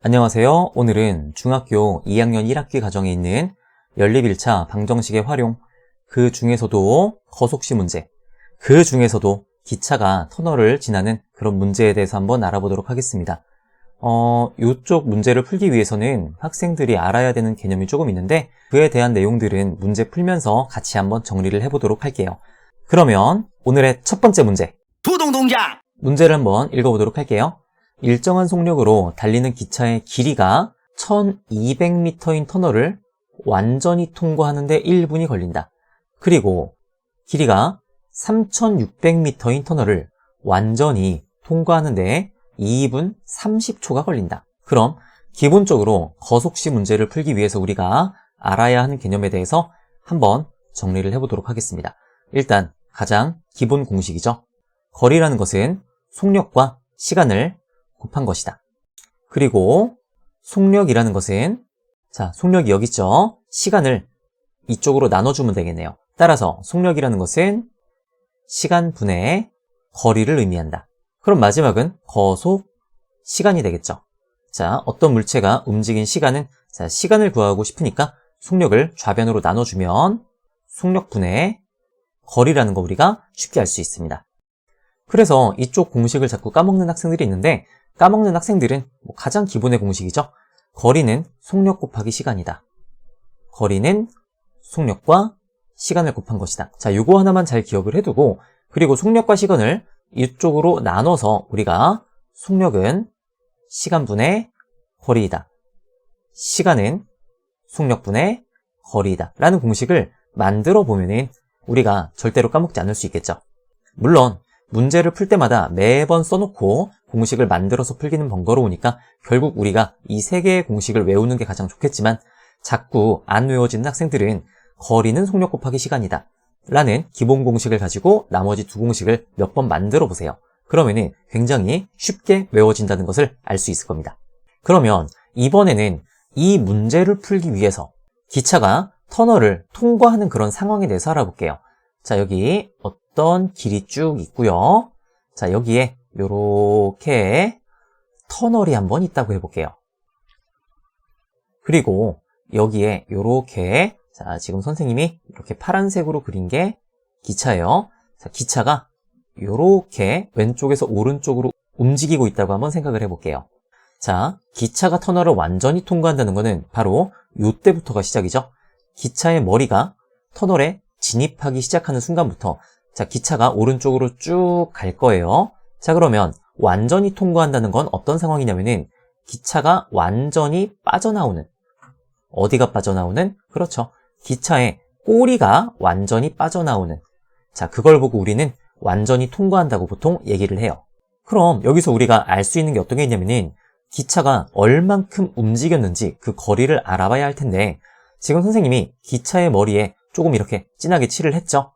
안녕하세요. 오늘은 중학교 2학년 1학기 과정에 있는 연립 1차 방정식의 활용, 그 중에서도 거속시 문제, 그 중에서도 기차가 터널을 지나는 그런 문제에 대해서 한번 알아보도록 하겠습니다. 이쪽 문제를 풀기 위해서는 학생들이 알아야 되는 개념이 조금 있는데 그에 대한 내용들은 문제 풀면서 같이 한번 정리를 해보도록 할게요. 그러면 오늘의 첫 번째 문제, 부동동작! 문제를 한번 읽어보도록 할게요. 일정한 속력으로 달리는 기차의 길이가 1200m인 터널을 완전히 통과하는데 1분이 걸린다. 그리고 길이가 3600m인 터널을 완전히 통과하는데 2분 30초가 걸린다. 그럼 기본적으로 거속시 문제를 풀기 위해서 우리가 알아야 하는 개념에 대해서 한번 정리를 해보도록 하겠습니다. 일단 가장 기본 공식이죠. 거리라는 것은 속력과 시간을 곱한 것이다. 그리고 속력이라는 것은, 속력이 여기 있죠? 시간을 이쪽으로 나눠주면 되겠네요. 따라서 속력이라는 것은 시간 분의 거리를 의미한다. 그럼 마지막은 거속 시간이 되겠죠. 어떤 물체가 움직인 시간은, 시간을 구하고 싶으니까 속력을 좌변으로 나눠주면 속력 분의 거리라는 거 우리가 쉽게 알 수 있습니다. 그래서 이쪽 공식을 자꾸 까먹는 학생들이 있는데, 까먹는 학생들은 가장 기본의 공식이죠. 거리는 속력 곱하기 시간이다. 거리는 속력과 시간을 곱한 것이다. 요거 하나만 잘 기억을 해두고, 그리고 속력과 시간을 이쪽으로 나눠서 우리가 속력은 시간분의 거리이다. 시간은 속력분의 거리이다. 라는 공식을 만들어 보면은 우리가 절대로 까먹지 않을 수 있겠죠. 물론 문제를 풀 때마다 매번 써놓고 공식을 만들어서 풀기는 번거로우니까 결국 우리가 이 세 개의 공식을 외우는 게 가장 좋겠지만, 자꾸 안 외워지는 학생들은 거리는 속력 곱하기 시간이다 라는 기본 공식을 가지고 나머지 두 공식을 몇 번 만들어 보세요. 그러면은 굉장히 쉽게 외워진다는 것을 알 수 있을 겁니다. 그러면 이번에는 이 문제를 풀기 위해서 기차가 터널을 통과하는 그런 상황에 대해서 알아볼게요. 여기 어떤 길이 쭉 있고요. 여기에 요렇게 터널이 한번 있다고 해볼게요. 그리고 여기에 요렇게, 지금 선생님이 이렇게 파란색으로 그린 게 기차예요. 기차가 요렇게 왼쪽에서 오른쪽으로 움직이고 있다고 한번 생각을 해볼게요. 기차가 터널을 완전히 통과한다는 것은 바로 요때부터가 시작이죠. 기차의 머리가 터널에 진입하기 시작하는 순간부터 기차가 오른쪽으로 쭉 갈 거예요. 그러면 완전히 통과한다는 건 어떤 상황이냐면은 기차가 완전히 빠져나오는, 어디가 빠져나오는? 그렇죠. 기차의 꼬리가 완전히 빠져나오는, 그걸 보고 우리는 완전히 통과한다고 보통 얘기를 해요. 그럼 여기서 우리가 알 수 있는 게 어떤 게 있냐면은 기차가 얼만큼 움직였는지 그 거리를 알아봐야 할 텐데, 지금 선생님이 기차의 머리에 조금 이렇게 진하게 칠을 했죠.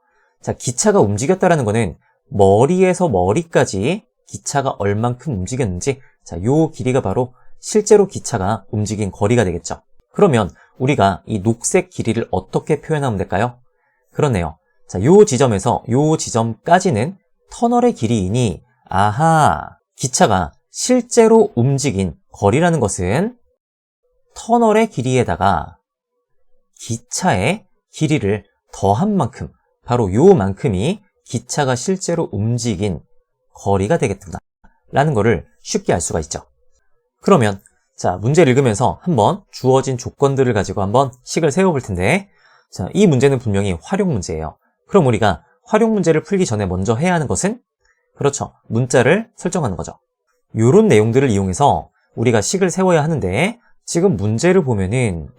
기차가 움직였다라는 거는 머리에서 머리까지 기차가 얼만큼 움직였는지, 요 길이가 바로 실제로 기차가 움직인 거리가 되겠죠. 그러면 우리가 이 녹색 길이를 어떻게 표현하면 될까요? 그렇네요. 요 지점에서 요 지점까지는 터널의 길이이니, 기차가 실제로 움직인 거리라는 것은 터널의 길이에다가 기차의 길이를 더한 만큼, 바로 요만큼이 기차가 실제로 움직인 거리가 되겠구나 라는 거를 쉽게 알 수가 있죠. 그러면 문제를 읽으면서 한번 주어진 조건들을 가지고 한번 식을 세워볼 텐데, 이 문제는 분명히 활용 문제예요. 그럼 우리가 활용 문제를 풀기 전에 먼저 해야 하는 것은, 그렇죠, 문자를 설정하는 거죠. 요런 내용들을 이용해서 우리가 식을 세워야 하는데, 지금 문제를 보면은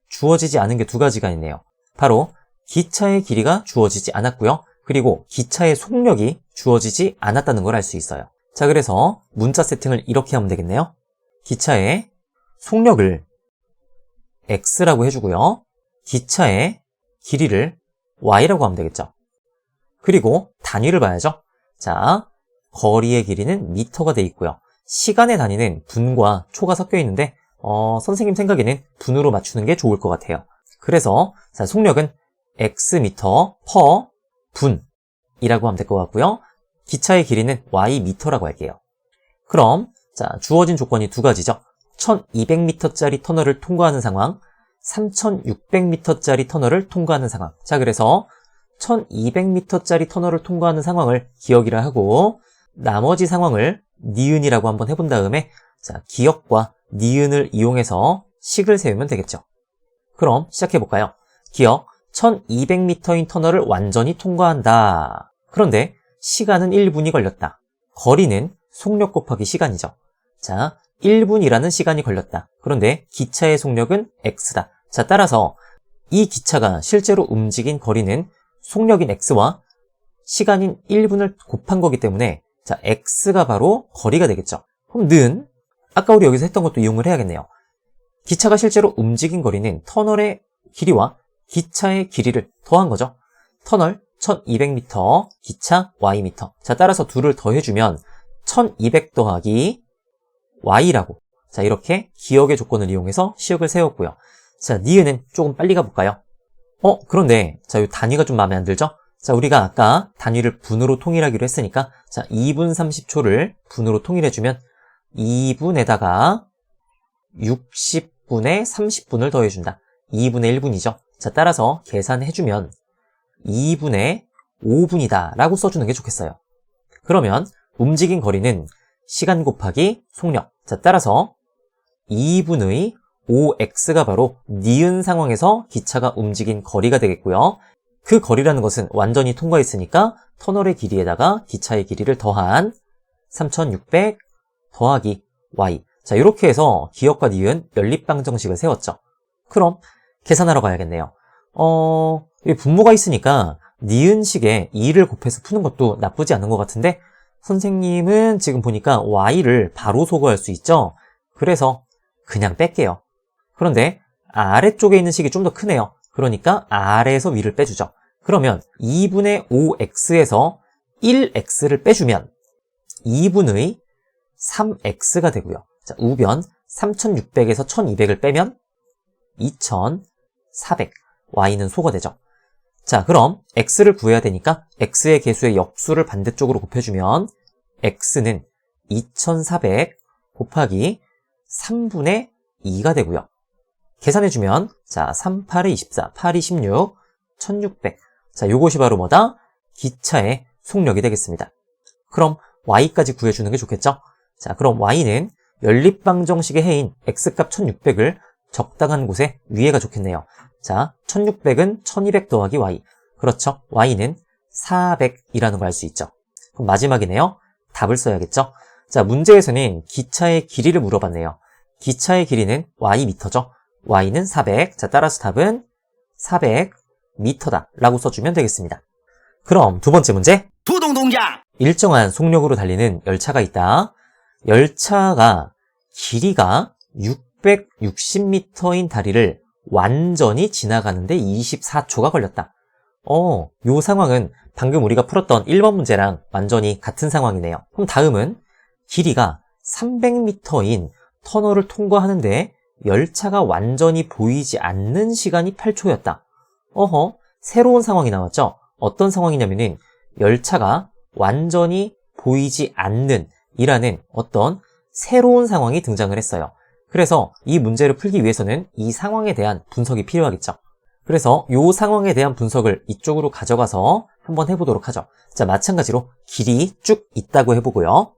주어지지 않은 게 두 가지가 있네요. 바로 기차의 길이가 주어지지 않았고요. 그리고 기차의 속력이 주어지지 않았다는 걸 알 수 있어요. 그래서 문자 세팅을 이렇게 하면 되겠네요. 기차의 속력을 X라고 해주고요. 기차의 길이를 Y라고 하면 되겠죠. 그리고 단위를 봐야죠. 거리의 길이는 미터가 돼 있고요. 시간의 단위는 분과 초가 섞여 있는데, 선생님 생각에는 분으로 맞추는 게 좋을 것 같아요. 그래서 속력은 X미터 퍼 분이라고 하면 될 것 같고요. 기차의 길이는 Y미터라고 할게요. 그럼 주어진 조건이 두 가지죠. 1200m짜리 터널을 통과하는 상황, 3600m짜리 터널을 통과하는 상황. 자, 그래서 1200m짜리 터널을 통과하는 상황을 기억이라 하고 나머지 상황을 니은이라고 한번 해본 다음에 자, 기억과 니은을 이용해서 식을 세우면 되겠죠. 그럼 시작해볼까요? 기억, 1200m인 터널을 완전히 통과한다. 그런데 시간은 1분이 걸렸다. 거리는 속력 곱하기 시간이죠. 자, 1분이라는 시간이 걸렸다. 그런데 기차의 속력은 x다. 자, 따라서 이 기차가 실제로 움직인 거리는 속력인 x와 시간인 1분을 곱한 거기 때문에 자, x가 바로 거리가 되겠죠. 그럼 는 아까 우리 여기서 했던 것도 이용을 해야겠네요. 기차가 실제로 움직인 거리는 터널의 길이와 기차의 길이를 더한 거죠. 터널 1200m, 기차 ym. 자, 따라서 둘을 더해주면 1200 더하기 y라고. 자, 이렇게 기억의 조건을 이용해서 시역을 세웠고요. 자, 니은은 조금 빨리 가볼까요? 그런데 자, 이 단위가 좀 마음에 안 들죠? 자, 우리가 아까 단위를 분으로 통일하기로 했으니까 자, 2분 30초를 분으로 통일해주면 2분에다가 60분에 30분을 더해준다. 2분의 1분이죠. 자, 따라서 계산해주면 2분의 5분이다 라고 써주는 게 좋겠어요. 그러면 움직인 거리는 시간 곱하기 속력. 자, 따라서 2분의 5x가 바로 니은 상황에서 기차가 움직인 거리가 되겠고요. 그 거리라는 것은 완전히 통과했으니까 터널의 길이에다가 기차의 길이를 더한 3600 더하기 y. 자, 이렇게 해서 기억과 니은 연립방정식을 세웠죠. 그럼 계산하러 가야겠네요. 분모가 있으니까 니은식에 2를 곱해서 푸는 것도 나쁘지 않은 것 같은데 선생님은 지금 보니까 y를 바로 소거할 수 있죠. 그래서 그냥 뺄게요. 그런데 아래쪽에 있는 식이 좀 더 크네요. 그러니까 아래에서 위를 빼주죠. 그러면 2분의 5x에서 1x를 빼주면 2분의 3x가 되고요. 자, 우변 3600에서 1200을 빼면 2400, y는 소거되죠. 자, 그럼 x를 구해야 되니까 x의 개수의 역수를 반대쪽으로 곱해주면 x는 2400 곱하기 3분의 2가 되고요. 계산해주면 자, 3, 8에 24, 8, 16, 1600. 자, 요것이 바로 뭐다? 기차의 속력이 되겠습니다. 그럼 y까지 구해주는 게 좋겠죠? 자, 그럼 y는 연립방정식의 해인 x값 1600을 적당한 곳에 위에가 좋겠네요. 자, 1600은 1200 더하기 y. 그렇죠. y는 400이라는 걸 알 수 있죠. 그럼 마지막이네요. 답을 써야겠죠. 자, 문제에서는 기차의 길이를 물어봤네요. 기차의 길이는 ym죠. y는 400. 자, 따라서 답은 400m다 라고 써주면 되겠습니다. 그럼 두 번째 문제. 부동동장! 일정한 속력으로 달리는 열차가 있다. 열차가 길이가 660m인 다리를 완전히 지나가는데 24초가 걸렸다. 요 상황은 방금 우리가 풀었던 1번 문제랑 완전히 같은 상황이네요. 그럼 다음은 길이가 300m인 터널을 통과하는데 열차가 완전히 보이지 않는 시간이 8초였다. 새로운 상황이 나왔죠? 어떤 상황이냐면은 열차가 완전히 보이지 않는 이라는 어떤 새로운 상황이 등장을 했어요. 그래서 이 문제를 풀기 위해서는 이 상황에 대한 분석이 필요하겠죠. 그래서 이 상황에 대한 분석을 이쪽으로 가져가서 한번 해보도록 하죠. 자, 마찬가지로 길이 쭉 있다고 해보고요.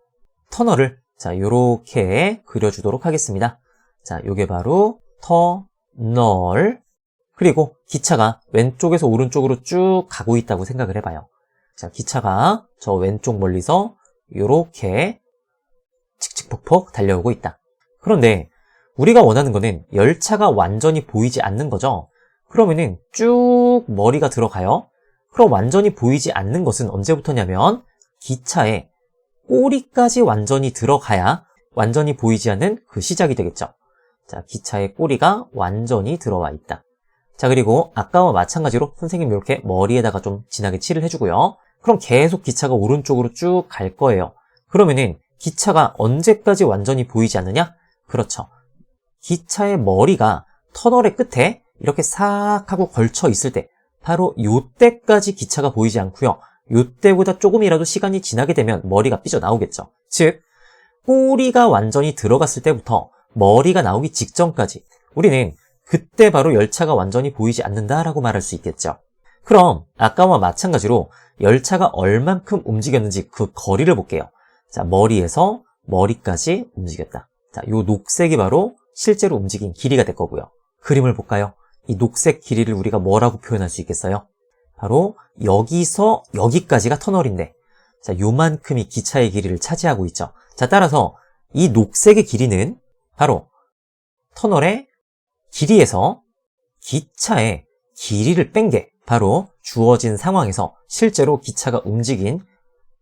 터널을 자, 요렇게 그려주도록 하겠습니다. 자, 요게 바로 터널. 그리고 기차가 왼쪽에서 오른쪽으로 쭉 가고 있다고 생각을 해봐요. 자, 기차가 저 왼쪽 멀리서 요렇게 칙칙폭폭 달려오고 있다. 그런데 우리가 원하는 거는 열차가 완전히 보이지 않는 거죠. 그러면은 쭉 머리가 들어가요. 그럼 완전히 보이지 않는 것은 언제부터냐면 기차의 꼬리까지 완전히 들어가야 완전히 보이지 않는 그 시작이 되겠죠. 자, 기차의 꼬리가 완전히 들어와 있다. 자, 그리고 아까와 마찬가지로 선생님 이렇게 머리에다가 좀 진하게 칠을 해주고요. 그럼 계속 기차가 오른쪽으로 쭉 갈 거예요. 그러면은 기차가 언제까지 완전히 보이지 않느냐? 그렇죠. 기차의 머리가 터널의 끝에 이렇게 싹 하고 걸쳐 있을 때 바로 요때까지 기차가 보이지 않고요. 요때보다 조금이라도 시간이 지나게 되면 머리가 삐져나오겠죠. 즉 꼬리가 완전히 들어갔을 때부터 머리가 나오기 직전까지 우리는 그때 바로 열차가 완전히 보이지 않는다라고 말할 수 있겠죠. 그럼 아까와 마찬가지로 열차가 얼만큼 움직였는지 그 거리를 볼게요. 자, 머리에서 머리까지 움직였다. 자, 요 녹색이 바로 실제로 움직인 길이가 될 거고요. 그림을 볼까요? 이 녹색 길이를 우리가 뭐라고 표현할 수 있겠어요? 바로 여기서 여기까지가 터널인데, 자, 요만큼이 기차의 길이를 차지하고 있죠. 자, 따라서 이 녹색의 길이는 바로 터널의 길이에서 기차의 길이를 뺀 게 바로 주어진 상황에서 실제로 기차가 움직인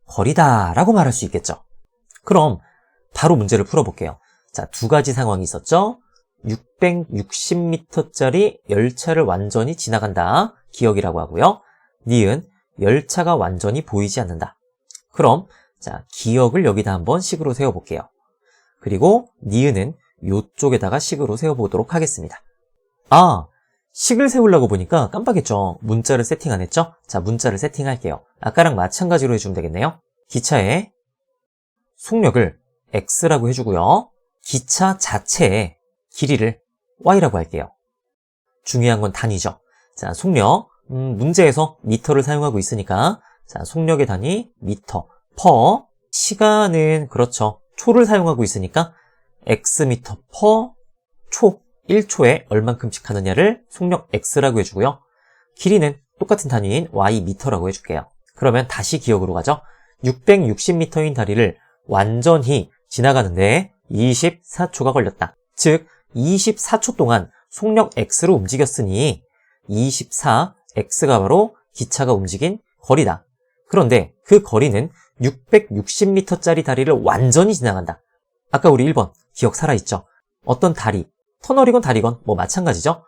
거리다라고 말할 수 있겠죠. 그럼 바로 문제를 풀어볼게요. 자, 두 가지 상황이 있었죠. 660m짜리 열차를 완전히 지나간다. 기역이라고 하고요. 니은 열차가 완전히 보이지 않는다. 그럼 자, 기역을 여기다 한번 식으로 세워볼게요. 그리고 니은은 요쪽에다가 식으로 세워보도록 하겠습니다. 아, 식을 세우려고 보니까 깜빡했죠. 문자를 세팅 안 했죠? 자, 문자를 세팅할게요. 아까랑 마찬가지로 해주면 되겠네요. 기차의 속력을 X라고 해주고요. 기차 자체의 길이를 Y라고 할게요. 중요한 건 단위죠. 자, 속력. 문제에서 미터를 사용하고 있으니까 자, 속력의 단위 미터. 퍼. 시간은 그렇죠. 초를 사용하고 있으니까 X미터 퍼 초. 1초에 얼만큼씩 하느냐를 속력 X라고 해주고요. 길이는 똑같은 단위인 Y미터라고 해줄게요. 그러면 다시 기억으로 가죠. 660m인 다리를 완전히 지나가는데 24초가 걸렸다. 즉 24초 동안 속력 X로 움직였으니 24X가 바로 기차가 움직인 거리다. 그런데 그 거리는 660m짜리 다리를 완전히 지나간다. 아까 우리 1번 기억 살아있죠? 어떤 다리, 터널이건 다리건 뭐 마찬가지죠?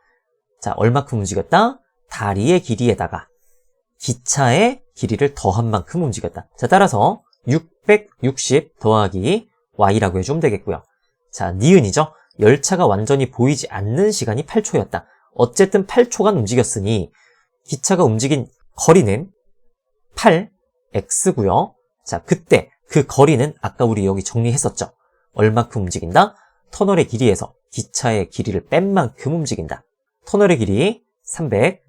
자, 얼마큼 움직였다? 다리의 길이에다가 기차의 길이를 더한 만큼 움직였다. 자, 따라서 660 더하기 Y라고 해주면 되겠고요. 자, 니은이죠? 열차가 완전히 보이지 않는 시간이 8초였다. 어쨌든 8초간 움직였으니 기차가 움직인 거리는 8X고요. 자, 그때 그 거리는 아까 우리 여기 정리했었죠? 얼마큼 움직인다? 터널의 길이에서 기차의 길이를 뺀 만큼 움직인다. 터널의 길이 300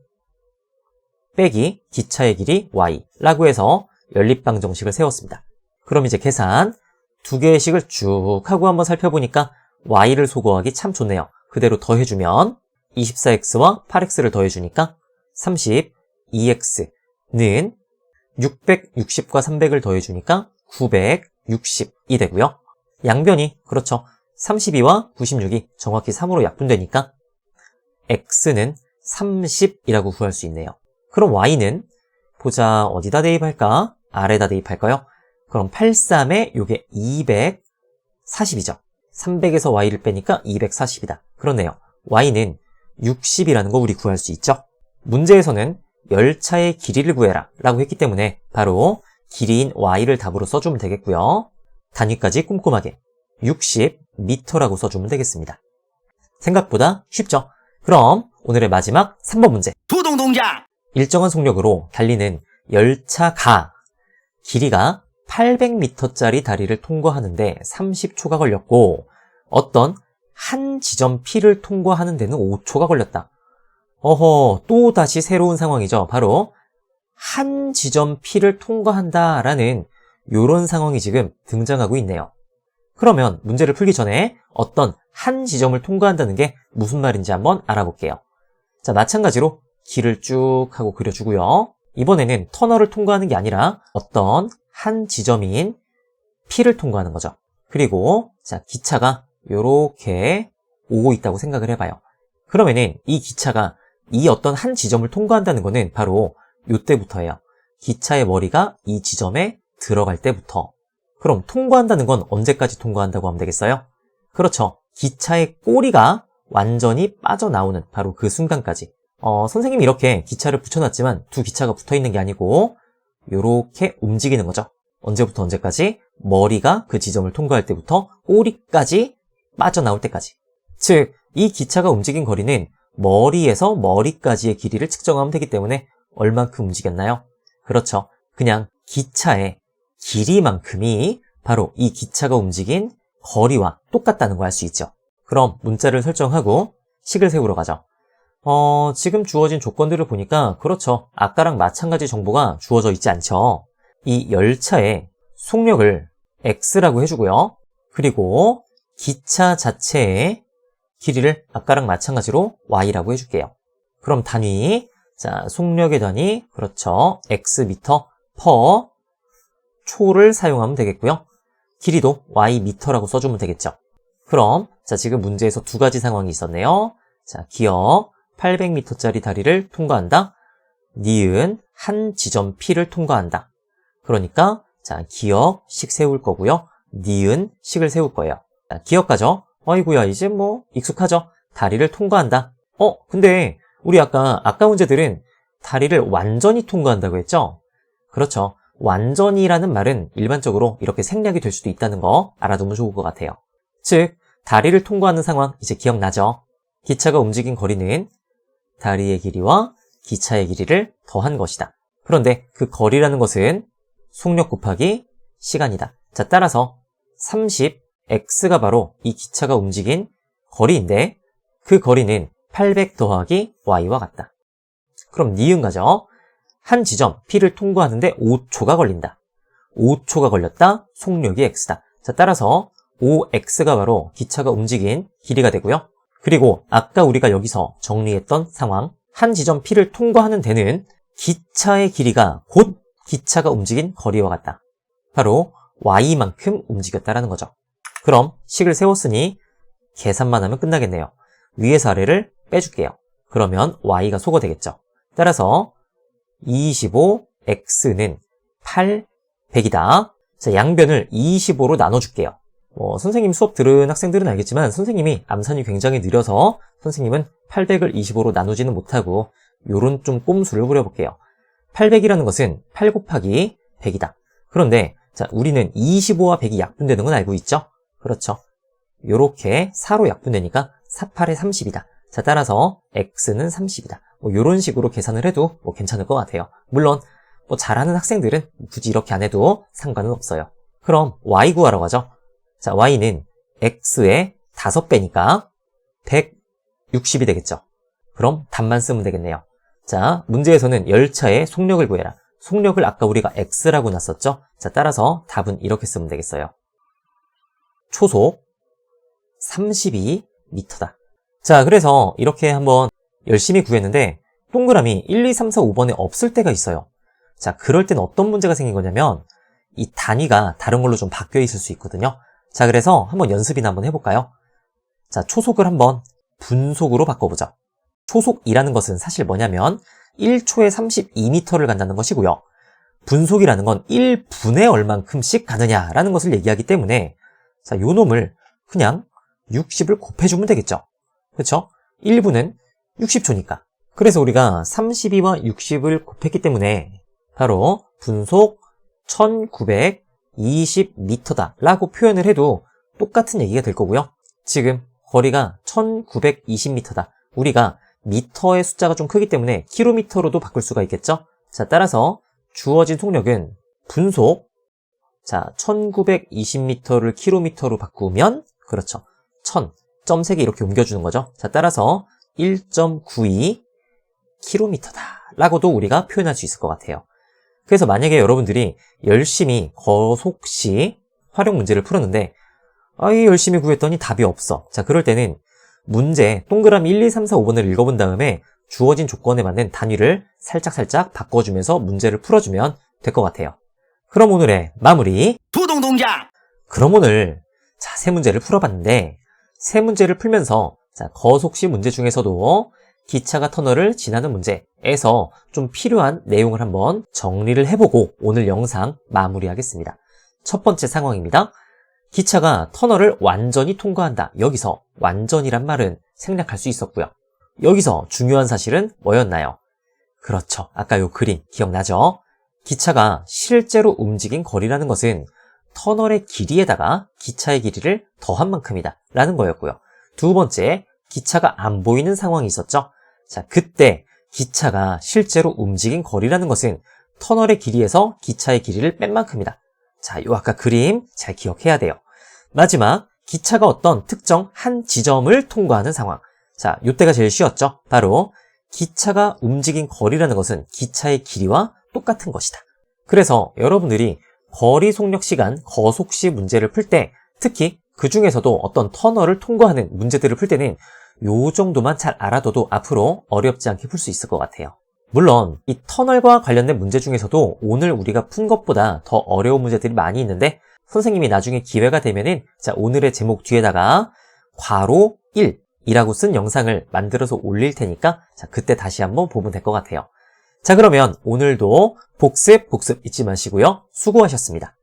빼기 기차의 길이 Y라고 해서 연립방 정식을 세웠습니다. 그럼 이제 계산 두 개의 식을 쭉 하고 한번 살펴보니까 Y를 소거하기 참 좋네요. 그대로 더해주면 24X와 8X를 더해주니까 32X는 660과 300을 더해주니까 960이 되고요. 양변이 그렇죠. 32와 96이 정확히 3으로 약분되니까 X는 30이라고 구할 수 있네요. 그럼 Y는 보자 어디다 대입할까? 아래다 대입할까요? 그럼 83에 요게 240이죠. 300에서 Y를 빼니까 240이다. 그렇네요. Y는 60이라는 거 우리 구할 수 있죠. 문제에서는 열차의 길이를 구해라 라고 했기 때문에 바로 길이인 Y를 답으로 써주면 되겠고요. 단위까지 꼼꼼하게 60m라고 써주면 되겠습니다. 생각보다 쉽죠? 그럼 오늘의 마지막 3번 문제. 부동동자! 일정한 속력으로 달리는 열차가 길이가 800m짜리 다리를 통과하는데 30초가 걸렸고 어떤 한 지점 P를 통과하는 데는 5초가 걸렸다. 어허, 또 다시 새로운 상황이죠. 바로 한 지점 P를 통과한다라는 이런 상황이 지금 등장하고 있네요. 그러면 문제를 풀기 전에 어떤 한 지점을 통과한다는 게 무슨 말인지 한번 알아볼게요. 자, 마찬가지로 길을 쭉 하고 그려주고요. 이번에는 터널을 통과하는 게 아니라 어떤 한 지점인 P를 통과하는 거죠. 그리고 자, 기차가 이렇게 오고 있다고 생각을 해봐요. 그러면은 이 기차가 이 어떤 한 지점을 통과한다는 거는 바로 이때부터예요. 기차의 머리가 이 지점에 들어갈 때부터. 그럼 통과한다는 건 언제까지 통과한다고 하면 되겠어요? 그렇죠. 기차의 꼬리가 완전히 빠져나오는 바로 그 순간까지. 선생님이 이렇게 기차를 붙여놨지만 두 기차가 붙어있는 게 아니고 이렇게 움직이는 거죠. 언제부터 언제까지? 머리가 그 지점을 통과할 때부터 꼬리까지 빠져나올 때까지. 즉, 이 기차가 움직인 거리는 머리에서 머리까지의 길이를 측정하면 되기 때문에 얼만큼 움직였나요? 그렇죠. 그냥 기차의 길이만큼이 바로 이 기차가 움직인 거리와 똑같다는 거 알 수 있죠. 그럼 문자를 설정하고 식을 세우러 가죠. 지금 주어진 조건들을 보니까 그렇죠. 아까랑 마찬가지 정보가 주어져 있지 않죠. 이 열차의 속력을 x라고 해주고요. 그리고 기차 자체의 길이를 아까랑 마찬가지로 y라고 해줄게요. 그럼 단위, 자, 속력의 단위, 그렇죠. x미터 per 초를 사용하면 되겠고요. 길이도 y미터라고 써주면 되겠죠. 그럼 자, 지금 문제에서 두 가지 상황이 있었네요. 자, 기억 800m짜리 다리를 통과한다. 니은 한 지점 P를 통과한다. 그러니까 자, 기억 식 세울 거고요. 니은 식을 세울 거예요. 자, 기억가죠? 아이고야, 이제 뭐 익숙하죠? 다리를 통과한다. 근데 우리 아까 문제들은 다리를 완전히 통과한다고 했죠? 그렇죠. 완전히라는 말은 일반적으로 이렇게 생략이 될 수도 있다는 거 알아두면 좋을 것 같아요. 즉, 다리를 통과하는 상황 이제 기억나죠? 기차가 움직인 거리는 다리의 길이와 기차의 길이를 더한 것이다. 그런데 그 거리라는 것은 속력 곱하기 시간이다. 자, 따라서 30x가 바로 이 기차가 움직인 거리인데 그 거리는 800 더하기 y와 같다. 그럼 니은 가죠. 한 지점 P를 통과하는데 5초가 걸린다. 5초가 걸렸다. 속력이 x다. 자, 따라서 5x가 바로 기차가 움직인 길이가 되고요. 그리고 아까 우리가 여기서 정리했던 상황, 한 지점 P를 통과하는 데는 기차의 길이가 곧 기차가 움직인 거리와 같다. 바로 y만큼 움직였다라는 거죠. 그럼 식을 세웠으니 계산만 하면 끝나겠네요. 위에서 아래를 빼줄게요. 그러면 y가 소거 되겠죠. 따라서 25x는 8, 100이다. 자, 양변을 25로 나눠줄게요. 선생님 수업 들은 학생들은 알겠지만 선생님이 암산이 굉장히 느려서 선생님은 800을 25로 나누지는 못하고 요런 좀 꼼수를 부려볼게요. 800이라는 것은 8 곱하기 100이다. 그런데 자, 우리는 25와 100이 약분되는 건 알고 있죠? 그렇죠. 요렇게 4로 약분되니까 4, 8에 30이다. 자, 따라서 x는 30이다. 요런 식으로 계산을 해도 괜찮을 것 같아요. 물론 잘하는 학생들은 굳이 이렇게 안 해도 상관은 없어요. 그럼 y 구하러 가죠. 자, y는 x의 5배니까 160이 되겠죠. 그럼 답만 쓰면 되겠네요. 자, 문제에서는 열차의 속력을 구해라. 속력을 아까 우리가 x라고 놨었죠? 자, 따라서 답은 이렇게 쓰면 되겠어요. 초속 32m다. 자, 그래서 이렇게 한번 열심히 구했는데 동그라미 1, 2, 3, 4, 5번에 없을 때가 있어요. 자, 그럴 땐 어떤 문제가 생긴 거냐면 이 단위가 다른 걸로 좀 바뀌어 있을 수 있거든요. 자, 그래서 한번 연습이나 한번 해볼까요? 자, 초속을 한번 분속으로 바꿔보죠. 초속이라는 것은 사실 뭐냐면 1초에 32m를 간다는 것이고요. 분속이라는 건 1분에 얼만큼씩 가느냐라는 것을 얘기하기 때문에 자, 요 놈을 그냥 60을 곱해주면 되겠죠. 그렇죠? 1분은 60초니까. 그래서 우리가 32와 60을 곱했기 때문에 바로 분속 1920m다 라고 표현을 해도 똑같은 얘기가 될 거고요. 지금 거리가 1920m다. 우리가 미터의 숫자가 좀 크기 때문에 킬로미터로도 바꿀 수가 있겠죠. 자, 따라서 주어진 속력은 분속, 자, 1920m를 킬로미터로 바꾸면 그렇죠. 1000, 점 3개 이렇게 옮겨주는 거죠. 자, 따라서 1.92 킬로미터다 라고도 우리가 표현할 수 있을 것 같아요. 그래서 만약에 여러분들이 열심히 거속시 활용 문제를 풀었는데 열심히 구했더니 답이 없어. 자, 그럴 때는 문제 동그라미 1, 2, 3, 4, 5번을 읽어본 다음에 주어진 조건에 맞는 단위를 살짝살짝 바꿔주면서 문제를 풀어주면 될 것 같아요. 그럼 오늘의 마무리. 두동동작! 그럼 오늘 자, 세 문제를 풀어봤는데 세 문제를 풀면서 자, 거속시 문제 중에서도 기차가 터널을 지나는 문제에서 좀 필요한 내용을 한번 정리를 해보고 오늘 영상 마무리하겠습니다. 첫 번째 상황입니다. 기차가 터널을 완전히 통과한다. 여기서 완전이란 말은 생략할 수 있었고요. 여기서 중요한 사실은 뭐였나요? 그렇죠. 아까 요 그림 기억나죠? 기차가 실제로 움직인 거리라는 것은 터널의 길이에다가 기차의 길이를 더한 만큼이다 라는 거였고요. 두 번째, 기차가 안 보이는 상황이 있었죠. 자, 그때 기차가 실제로 움직인 거리라는 것은 터널의 길이에서 기차의 길이를 뺀 만큼이다. 자, 요 아까 그림 잘 기억해야 돼요. 마지막, 기차가 어떤 특정 한 지점을 통과하는 상황. 자, 요때가 제일 쉬웠죠? 바로 기차가 움직인 거리라는 것은 기차의 길이와 똑같은 것이다. 그래서 여러분들이 거리 속력 시간, 거속시 문제를 풀 때, 특히 그 중에서도 어떤 터널을 통과하는 문제들을 풀 때는 요 정도만 잘 알아둬도 앞으로 어렵지 않게 풀 수 있을 것 같아요. 물론 이 터널과 관련된 문제 중에서도 오늘 우리가 푼 것보다 더 어려운 문제들이 많이 있는데 선생님이 나중에 기회가 되면은 자, 오늘의 제목 뒤에다가 괄호 1이라고 쓴 영상을 만들어서 올릴 테니까 자, 그때 다시 한번 보면 될 것 같아요. 자, 그러면 오늘도 복습 잊지 마시고요. 수고하셨습니다.